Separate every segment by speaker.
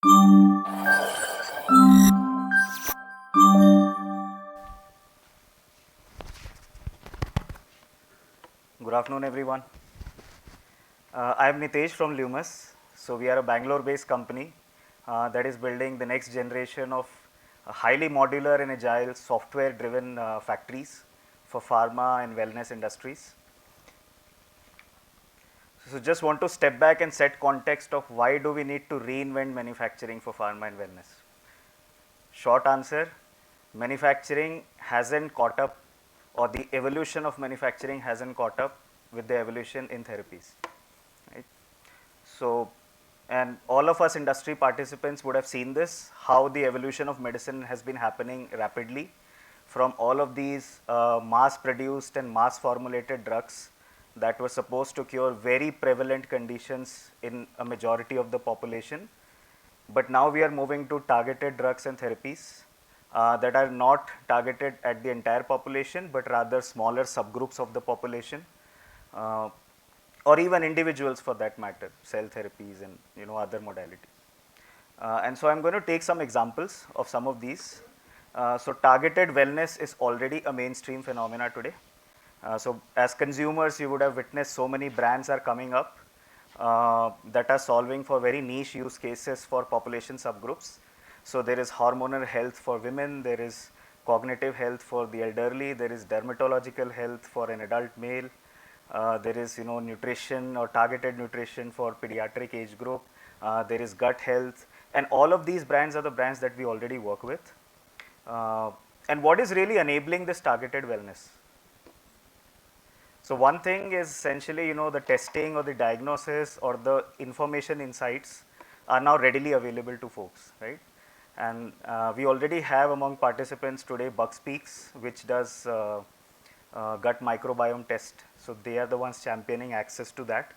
Speaker 1: Good afternoon, everyone. I am Nitesh from Leumas. So we are a Bangalore-based company that is building the next generation of highly modular and agile software-driven factories for pharma and wellness industries. So just want to step back and set context of why do we need to reinvent manufacturing for pharma and wellness. Short answer, manufacturing hasn't caught up, or the evolution of manufacturing hasn't caught up with the evolution in therapies. Right? So, and all of us industry participants would have seen this, how the evolution of medicine has been happening rapidly from all of these mass produced and mass formulated drugs that were supposed to cure very prevalent conditions in a majority of the population. But now we are moving to targeted drugs and therapies that are not targeted at the entire population, but rather smaller subgroups of the population, uh, or even individuals for that matter, cell therapies and other modalities. And so I'm going to take some examples of some of these. So targeted wellness is already a mainstream phenomena today. So as consumers, you would have witnessed so many brands are coming up that are solving for very niche use cases for population subgroups. So there is hormonal health for women, there is cognitive health for the elderly, there is dermatological health for an adult male, there is nutrition or targeted nutrition for pediatric age group, there is gut health, and all of these brands are the brands that we already work with. And what is really enabling this targeted wellness? So one thing is essentially, the testing or the diagnosis or the information insights are now readily available to folks, right? And we already have among participants today Bugspeaks, which does gut microbiome test. So they are the ones championing access to that.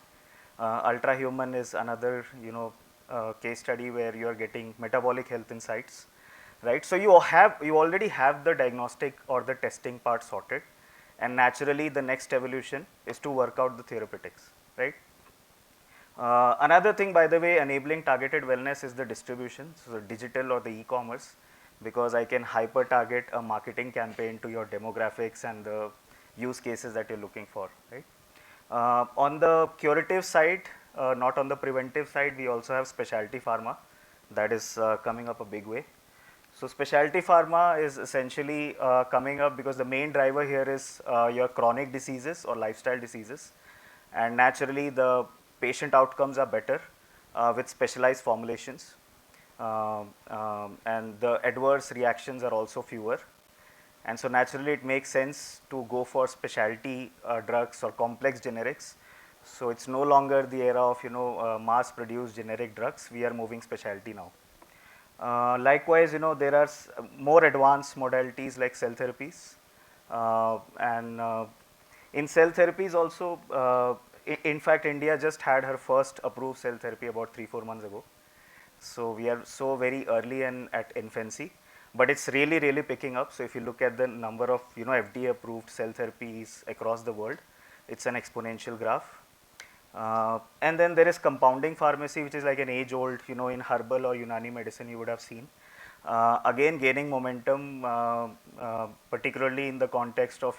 Speaker 1: Ultrahuman is another, case study where you are getting metabolic health insights, right? So you already have the diagnostic or the testing part sorted, and naturally the next evolution is to work out the therapeutics, right? Another thing, by the way, enabling targeted wellness is the distribution, so the digital or the e-commerce, because I can hyper target a marketing campaign to your demographics and the use cases that you're looking for, right? On the curative side, not on the preventive side, we also have specialty pharma that is coming up a big way. So specialty pharma is essentially coming up because the main driver here is your chronic diseases or lifestyle diseases, and naturally the patient outcomes are better with specialized formulations, and the adverse reactions are also fewer. And so naturally it makes sense to go for specialty drugs or complex generics. So it's no longer the era of mass produced generic drugs. We are moving specialty now. Likewise, there are more advanced modalities like cell therapies, and in cell therapies also, in fact, India just had her first approved cell therapy about 3-4 months ago. So we are so very early and at infancy, but it's really picking up. So if you look at the number of FDA approved cell therapies across the world, it's an exponential graph. And then there is compounding pharmacy, which is like an age old, in herbal or Unani medicine you would have seen. Again gaining momentum, particularly in the context of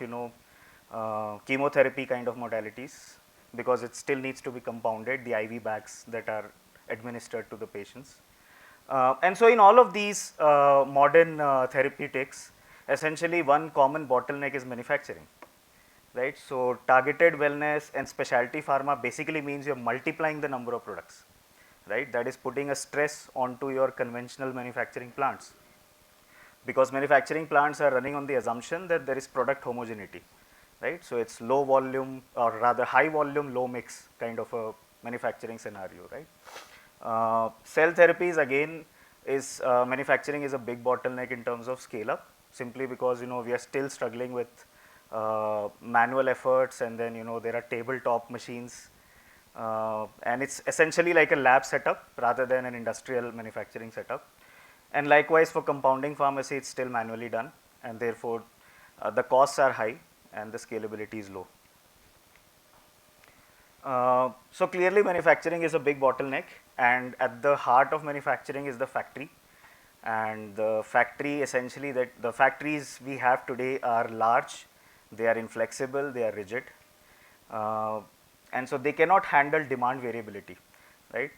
Speaker 1: chemotherapy kind of modalities, because it still needs to be compounded, the IV bags that are administered to the patients. And so in all of these modern therapeutics, essentially one common bottleneck is manufacturing, right? So targeted wellness and specialty pharma basically means you're multiplying the number of products, right? That is putting a stress onto your conventional manufacturing plants, because manufacturing plants are running on the assumption that there is product homogeneity, right? So it's low volume, or rather high volume, low mix kind of a manufacturing scenario, right? Cell therapies again is manufacturing is a big bottleneck in terms of scale up, simply because we are still struggling with manual efforts, and then there are tabletop machines, and it's essentially like a lab setup rather than an industrial manufacturing setup. And likewise for compounding pharmacy, it's still manually done, and therefore the costs are high and the scalability is low. So clearly manufacturing is a big bottleneck, and at the heart of manufacturing is the factory. And the factory essentially, that the factories we have today are large, they are inflexible, they are rigid, uh, and so they cannot handle demand variability, right?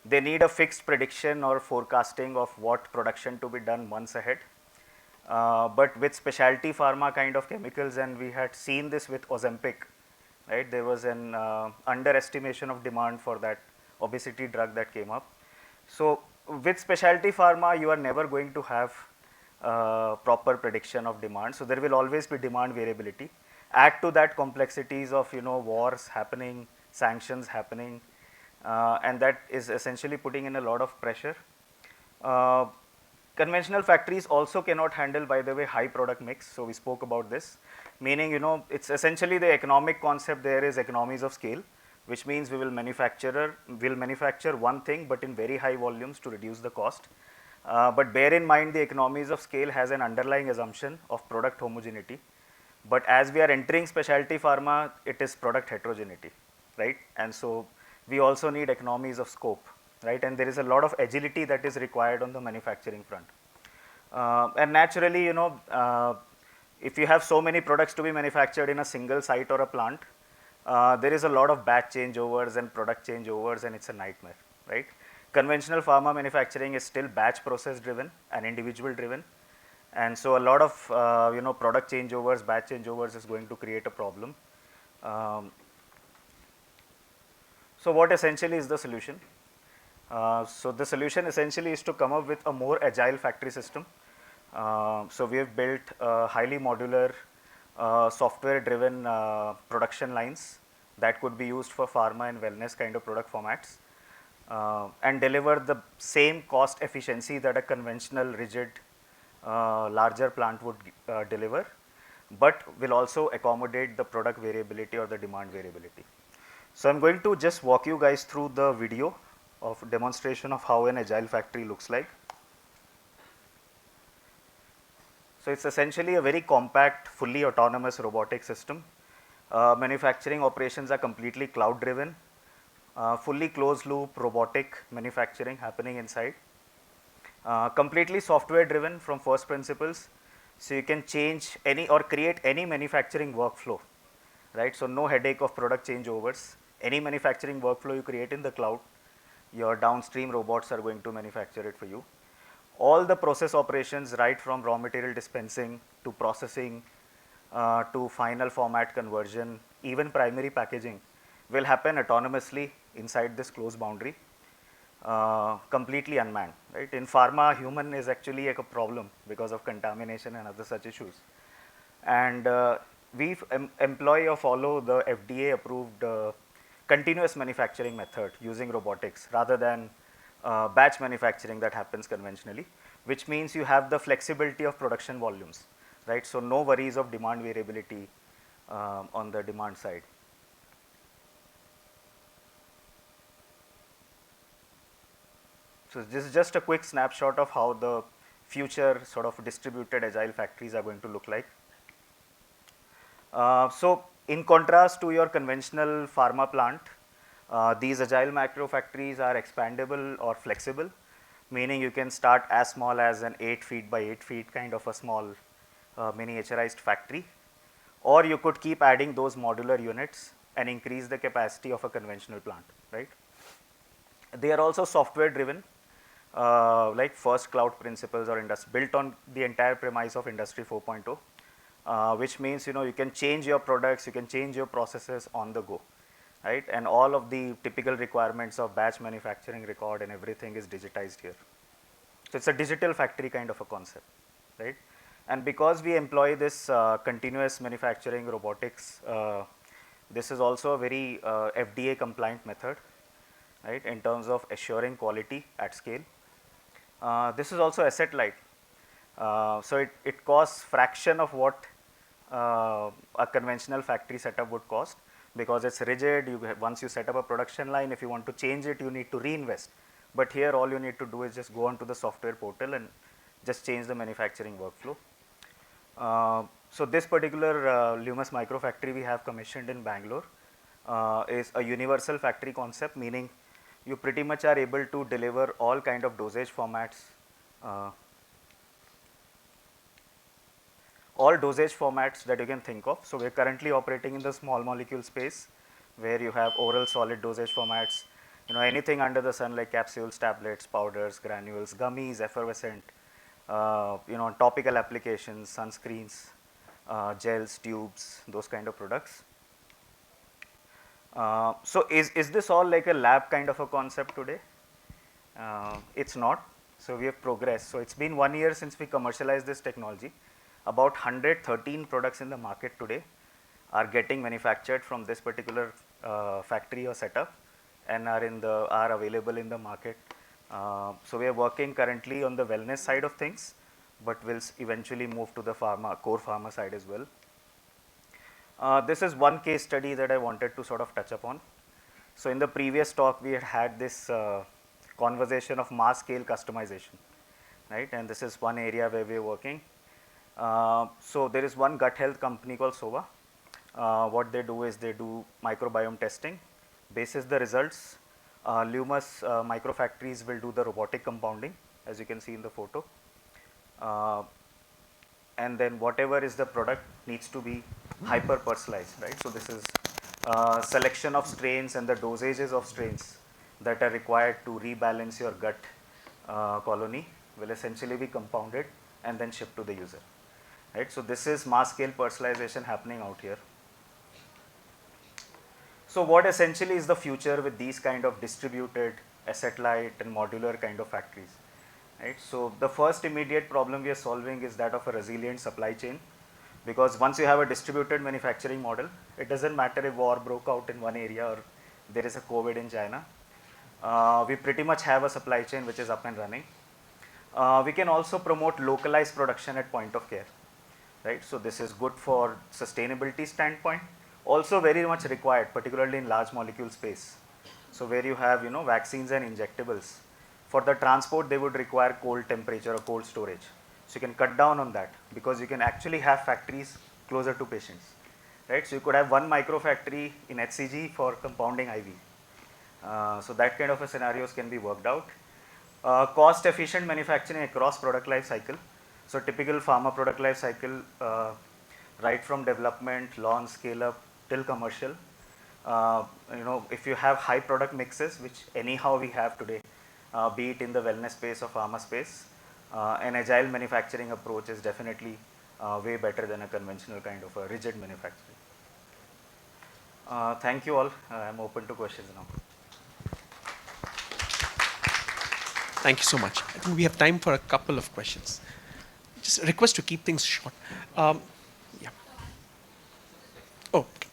Speaker 1: They need a fixed prediction or forecasting of what production to be done months ahead. But with specialty pharma kind of chemicals, and we had seen this with Ozempic, right? There was an underestimation of demand for that obesity drug that came up. So with specialty pharma, you are never going to have proper prediction of demand. So there will always be demand variability. Add to that complexities of wars happening, sanctions happening, and that is essentially putting in a lot of pressure. Uh, Conventional factories also cannot handle, by the way, high product mix. So we spoke about this, meaning it's essentially the economic concept there is economies of scale, which means we will manufacture one thing but in very high volumes to reduce the cost. But bear in mind the economies of scale has an underlying assumption of product homogeneity. But as we are entering specialty pharma, it is product heterogeneity, right? And so we also need economies of scope, right? And there is a lot of agility that is required on the manufacturing front. And naturally, if you have so many products to be manufactured in a single site or a plant, there is a lot of batch changeovers and product changeovers, and it's a nightmare, right? Conventional pharma manufacturing is still batch process driven and individual driven, and so a lot of product changeovers, batch changeovers is going to create a problem. Um, so what essentially is the solution? So the solution essentially is to come up with a more agile factory system. So we have built highly modular software driven production lines that could be used for pharma and wellness kind of product formats, and deliver the same cost efficiency that a conventional rigid larger plant would deliver, but will also accommodate the product variability or the demand variability. So I'm going to just walk you guys through the video of demonstration of how an agile factory looks like. So it's essentially a very compact, fully autonomous robotic system. Manufacturing operations are completely cloud driven, fully closed loop robotic manufacturing happening inside. Completely software driven from first principles. So you can change any or create any manufacturing workflow, right? So no headache of product changeovers. Any manufacturing workflow you create in the cloud, your downstream robots are going to manufacture it for you. All the process operations, right from raw material dispensing to processing to final format conversion, even primary packaging, will happen autonomously inside this closed boundary, completely unmanned. Right? In pharma, human is actually a problem because of contamination and other such issues. And we employ or follow the FDA approved continuous manufacturing method using robotics rather than batch manufacturing that happens conventionally, which means you have the flexibility of production volumes, right? So no worries of demand variability on the demand side. So this is just a quick snapshot of how the future sort of distributed agile factories are going to look like. So in contrast to your conventional pharma plant, these agile macro factories are expandable or flexible, meaning you can start as small as an 8 feet by 8 feet kind of a small miniaturized factory, or you could keep adding those modular units and increase the capacity of a conventional plant, right? They are also software driven, like first cloud principles or built on the entire premise of industry 4.0, which means you can change your products, you can change your processes on the go, right? And all of the typical requirements of batch manufacturing record and everything is digitized here. So it's a digital factory kind of a concept, right? And because we employ this continuous manufacturing robotics, this is also a very FDA compliant method, right, in terms of assuring quality at scale. This is also asset light. So it costs fraction of what a conventional factory setup would cost, because it's rigid. Once you set up a production line, if you want to change it, you need to reinvest. But here all you need to do is just go onto the software portal and just change the manufacturing workflow. So this particular Leumas micro factory we have commissioned in Bangalore. is a universal factory concept, meaning you pretty much are able to deliver all kind of dosage formats, uh, all dosage formats that you can think of. So we are currently operating in the small molecule space, where you have oral solid dosage formats, anything under the sun, like capsules, tablets, powders, granules, gummies, effervescent, topical applications, sunscreens, gels, tubes, those kind of products. So is this all like a lab kind of a concept today? It's not. So we have progressed. So it's been 1 year since we commercialized this technology. About 113 products in the market today are getting manufactured from this particular factory or setup, and are available in the market. So we are working currently on the wellness side of things, but will eventually move to the core pharma side as well. This is one case study that I wanted to sort of touch upon. So in the previous talk, we had this conversation of mass scale customization, right? And this is one area where we are working. So there is one gut health company called Sova. What they do is they do microbiome testing. Basis the results, Leumas microfactories will do the robotic compounding, as you can see in the photo. And then whatever is the product needs to be hyper personalized, right? So this is selection of strains and the dosages of strains that are required to rebalance your gut colony will essentially be compounded and then shipped to the user, right? So this is mass scale personalization happening out here. So what essentially is the future with these kind of distributed, asset light and modular kind of factories, right? So the first immediate problem we are solving is that of a resilient supply chain, because once you have a distributed manufacturing model, it doesn't matter if war broke out in one area or there is a COVID in China. We pretty much have a supply chain which is up and running. We can also promote localized production at point of care, right? So this is good for sustainability standpoint, also very much required, particularly in large molecule space. So where you have vaccines and injectables, for the transport they would require cold temperature or cold storage. So you can cut down on that, because you can actually have factories closer to patients, right? So you could have one micro factory in HCG for compounding IV. So that kind of a scenarios can be worked out. Cost efficient manufacturing across product life cycle. So typical pharma product life cycle, right from development, launch, scale up till commercial. If you have high product mixes, which anyhow we have today, be it in the wellness space or pharma space, an agile manufacturing approach is definitely way better than a conventional kind of a rigid manufacturing. Thank you all. I'm open to questions now.
Speaker 2: Thank you so much. I think we have time for a couple of questions. Just a request to keep things short. Yeah. Oh. Okay.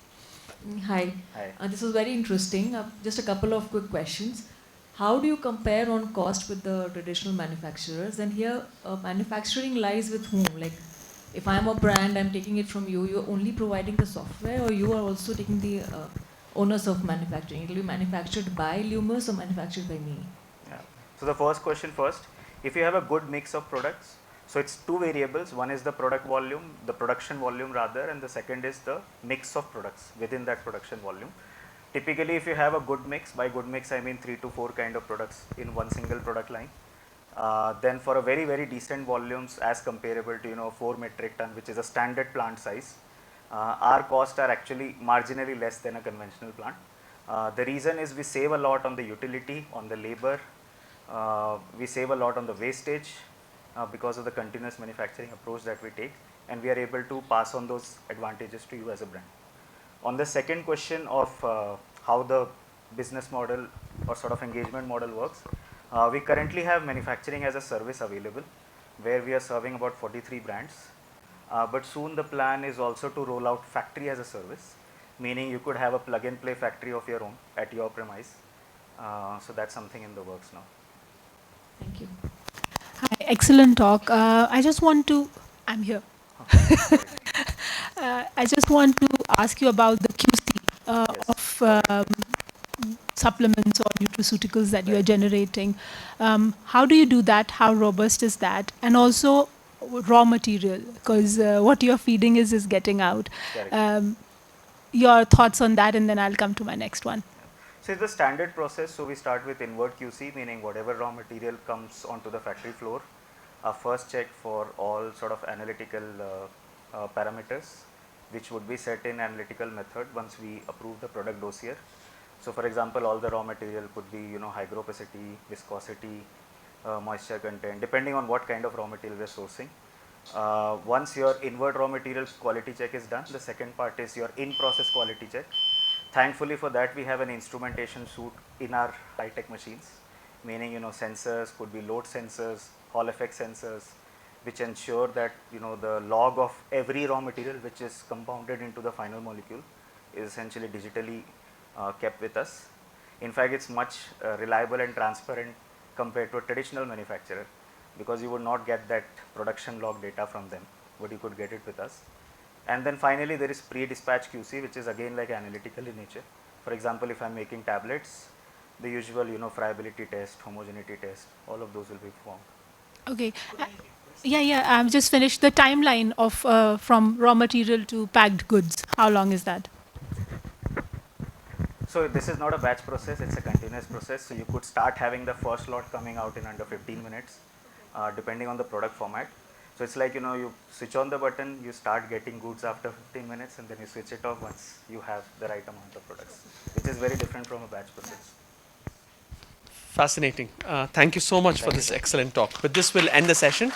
Speaker 3: Hi.
Speaker 1: Hi.
Speaker 3: This was very interesting. Just a couple of quick questions. How do you compare on cost with the traditional manufacturers? And here, manufacturing lies with whom? Like, if I'm a brand, I'm taking it from you. You're only providing the software, or you are also taking the onus of manufacturing? It will be manufactured by Leumas or manufactured by me?
Speaker 1: Yeah. So the first question first, if you have a good mix of products, so it's two variables. One is the product volume, the production volume rather, and the second is the mix of products within that production volume. Typically, if you have a good mix, by good mix I mean 3 to 4 kind of products in one single product line, then for a very, very decent volumes as comparable to 4 metric ton, which is a standard plant size, our costs are actually marginally less than a conventional plant. The reason is we save a lot on the utility, on the labor, we save a lot on the wastage because of the continuous manufacturing approach that we take, and we are able to pass on those advantages to you as a brand. On the second question of how the business model or sort of engagement model works, we currently have manufacturing as a service available, where we are serving about 43 brands. But soon the plan is also to roll out factory as a service, meaning you could have a plug and play factory of your own at your premise. So that's something in the works now.
Speaker 3: Thank you.
Speaker 4: Hi, excellent talk. I just want to, I'm here. I just want to ask you about the QC
Speaker 1: Yes.
Speaker 4: of supplements or nutraceuticals that you are generating. How do you do that? How robust is that? And also raw material, because what you're feeding is getting out.
Speaker 1: Correct.
Speaker 4: your thoughts on that, and then I'll come to my next one.
Speaker 1: So it's the standard process. So we start with inward QC, meaning whatever raw material comes onto the factory floor, our first check for all sort of analytical parameters, which would be set in analytical method once we approve the product dossier. So for example, all the raw material could be, hygrophobicity, viscosity, moisture content, depending on what kind of raw material we are sourcing. Once your inward raw material quality check is done, the second part is your in-process quality check. Thankfully for that, we have an instrumentation suite in our high-tech machines, meaning, sensors could be load sensors, Hall effect sensors, which ensure that, the log of every raw material which is compounded into the final molecule is essentially digitally kept with us. In fact, it's much reliable and transparent compared to a traditional manufacturer, because you would not get that production log data from them, but you could get it with us. And then finally, there is pre-dispatch QC, which is again like analytical in nature. For example, if I'm making tablets, the usual, friability test, homogeneity test, all of those will be performed.
Speaker 4: Okay. Yeah. I've just finished the timeline of from raw material to packed goods. How long is that?
Speaker 1: So this is not a batch process, it's a continuous process. So you could start having the first lot coming out in under 15 minutes, depending on the product format. So it's like, you switch on the button, you start getting goods after 15 minutes, and then you switch it off once you have the right amount of products, which is very different from a batch process.
Speaker 2: Fascinating. Thank you so much for
Speaker 1: Thank you,
Speaker 2: this
Speaker 1: sir.
Speaker 2: excellent talk. With this, we'll end the session.